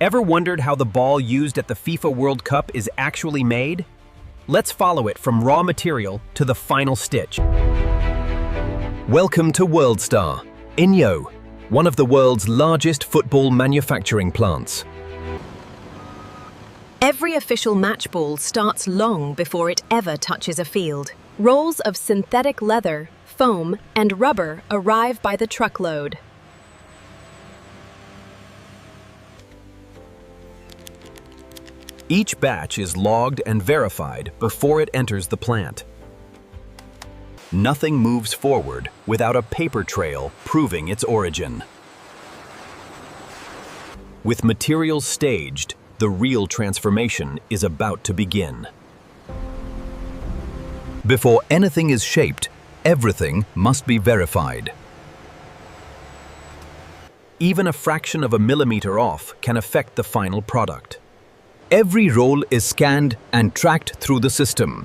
Ever wondered how the ball used at the FIFA World Cup is actually made? Let's follow it from raw material to the final stitch. Welcome to WorldStar, Inyo, one of the world's largest football manufacturing plants. Every official match ball starts long before it ever touches a field. Rolls of synthetic leather, foam, and rubber arrive by the truckload. Each batch is logged and verified before it enters the plant. Nothing moves forward without a paper trail proving its origin. With materials staged, the real transformation is about to begin. Before anything is shaped, everything must be verified. Even a fraction of a millimeter off can affect the final product. Every roll is scanned and tracked through the system.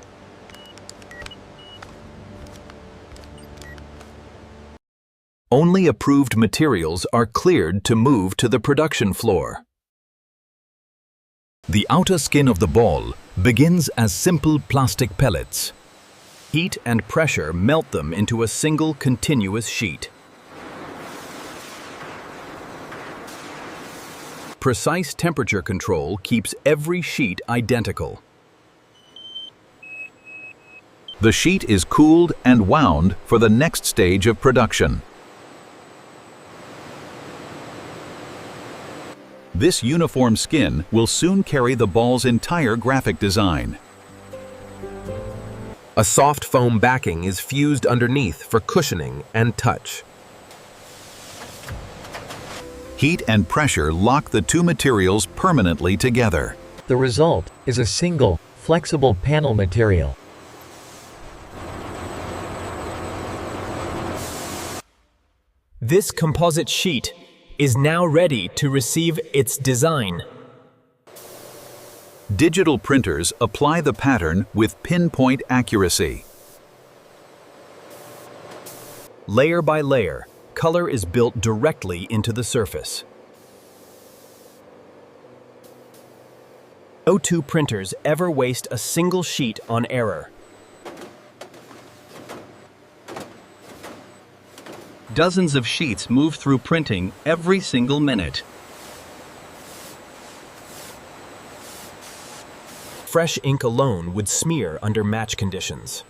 Only approved materials are cleared to move to the production floor. The outer skin of the ball begins as simple plastic pellets. Heat and pressure melt them into a single continuous sheet. Precise temperature control keeps every sheet identical. The sheet is cooled and wound for the next stage of production. This uniform skin will soon carry the ball's entire graphic design. A soft foam backing is fused underneath for cushioning and touch. Heat and pressure lock the two materials permanently together. The result is a single, flexible panel material. This composite sheet is now ready to receive its design. Digital printers apply the pattern with pinpoint accuracy. Layer by layer, color is built directly into the surface. No two printers ever waste a single sheet on error. Dozens of sheets move through printing every single minute. Fresh ink alone would smear under match conditions.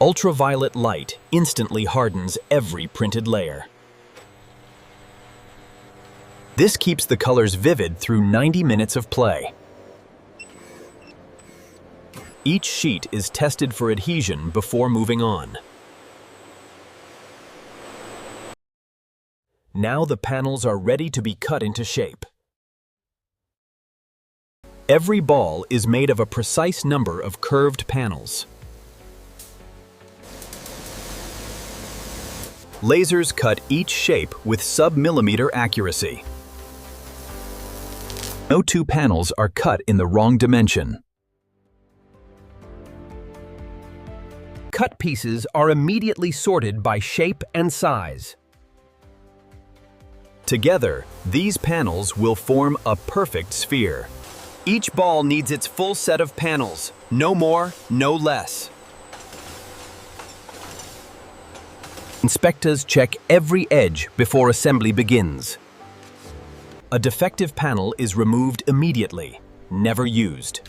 Ultraviolet light instantly hardens every printed layer. This keeps the colors vivid through 90 minutes of play. Each sheet is tested for adhesion before moving on. Now the panels are ready to be cut into shape. Every ball is made of a precise number of curved panels. Lasers cut each shape with sub-millimeter accuracy. No two panels are cut in the wrong dimension. Cut pieces are immediately sorted by shape and size. Together, these panels will form a perfect sphere. Each ball needs its full set of panels, no more, no less. Inspectors check every edge before assembly begins. A defective panel is removed immediately, never used.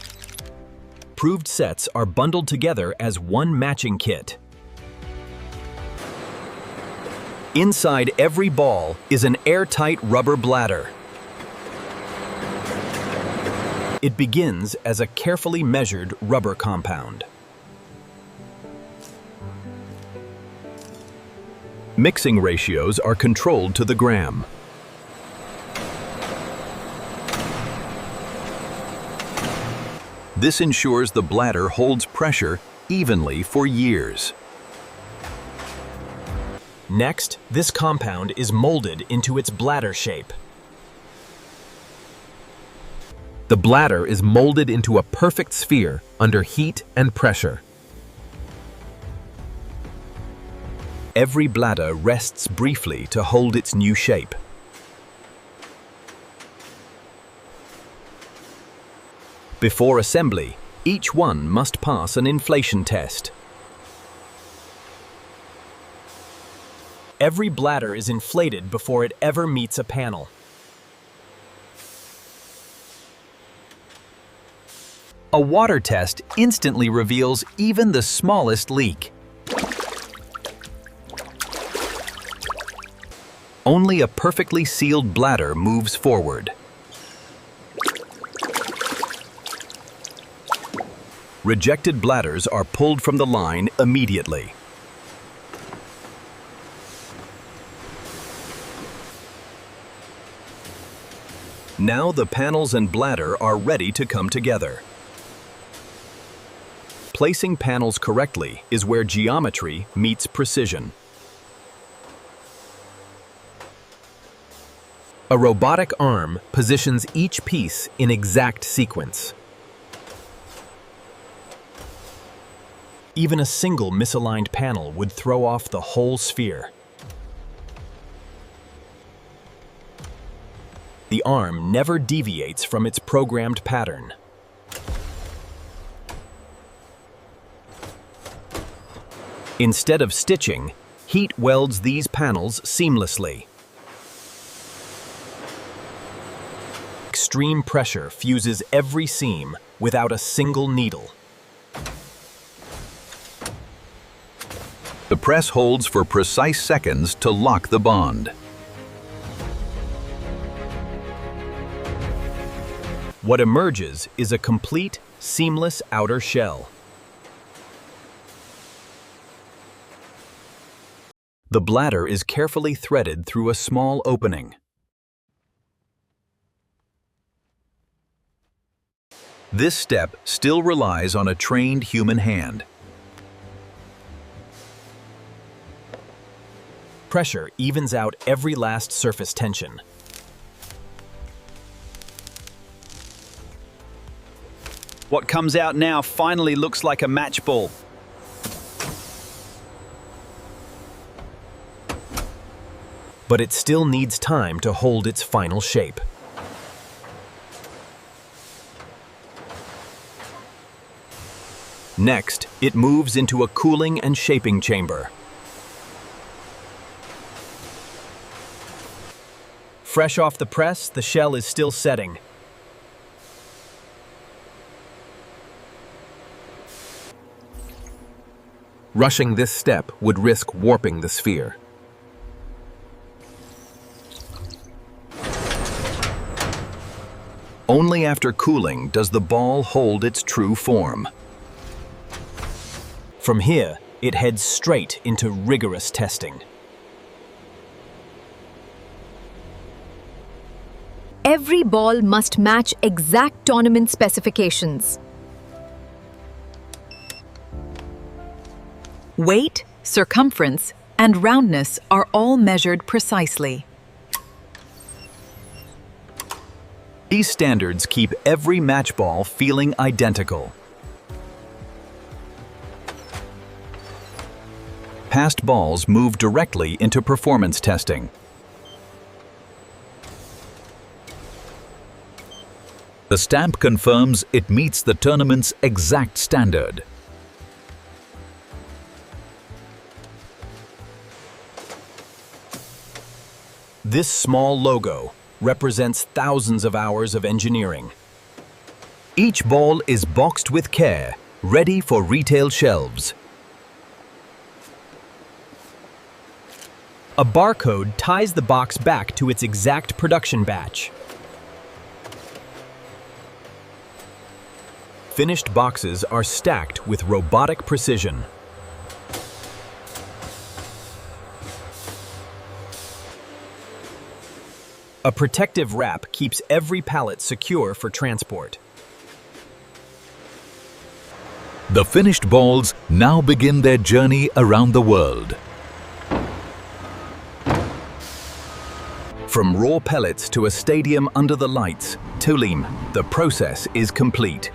Approved sets are bundled together as one matching kit. Inside every ball is an airtight rubber bladder. It begins as a carefully measured rubber compound. Mixing ratios are controlled to the gram. This ensures the bladder holds pressure evenly for years. Next, this compound is molded into its bladder shape. The bladder is molded into a perfect sphere under heat and pressure. every bladder rests briefly to hold its new shape. Before assembly, each one must pass an inflation test. Every bladder is inflated before it ever meets a panel. A water test instantly reveals even the smallest leak. Only a perfectly sealed bladder moves forward. Rejected bladders are pulled from the line immediately. Now the panels and bladder are ready to come together. Placing panels correctly is where geometry meets precision. A robotic arm positions each piece in exact sequence. Even a single misaligned panel would throw off the whole sphere. The arm never deviates from its programmed pattern. Instead of stitching, heat welds these panels seamlessly. Extreme pressure fuses every seam without a single needle. The press holds for precise seconds to lock the bond. What emerges is a complete, seamless outer shell. The bladder is carefully threaded through a small opening. This step still relies on a trained human hand. Pressure evens out every last surface tension. What comes out now finally looks like a match ball. But it still needs time to hold its final shape. Next, it moves into a cooling and shaping chamber. Fresh off the press, the shell is still setting. Rushing this step would risk warping the sphere. Only after cooling does the ball hold its true form. From here, it heads straight into rigorous testing. Every ball must match exact tournament specifications. Weight, circumference, and roundness are all measured precisely. These standards keep every match ball feeling identical. Passed balls move directly into performance testing. The stamp confirms it meets the tournament's exact standard. This small logo represents thousands of hours of engineering. Each ball is boxed with care, ready for retail shelves. A barcode ties the box back to its exact production batch. Finished boxes are stacked with robotic precision. A protective wrap keeps every pallet secure for transport. The finished balls now begin their journey around the world. From raw pellets to a stadium under the lights, Tulim, the process is complete.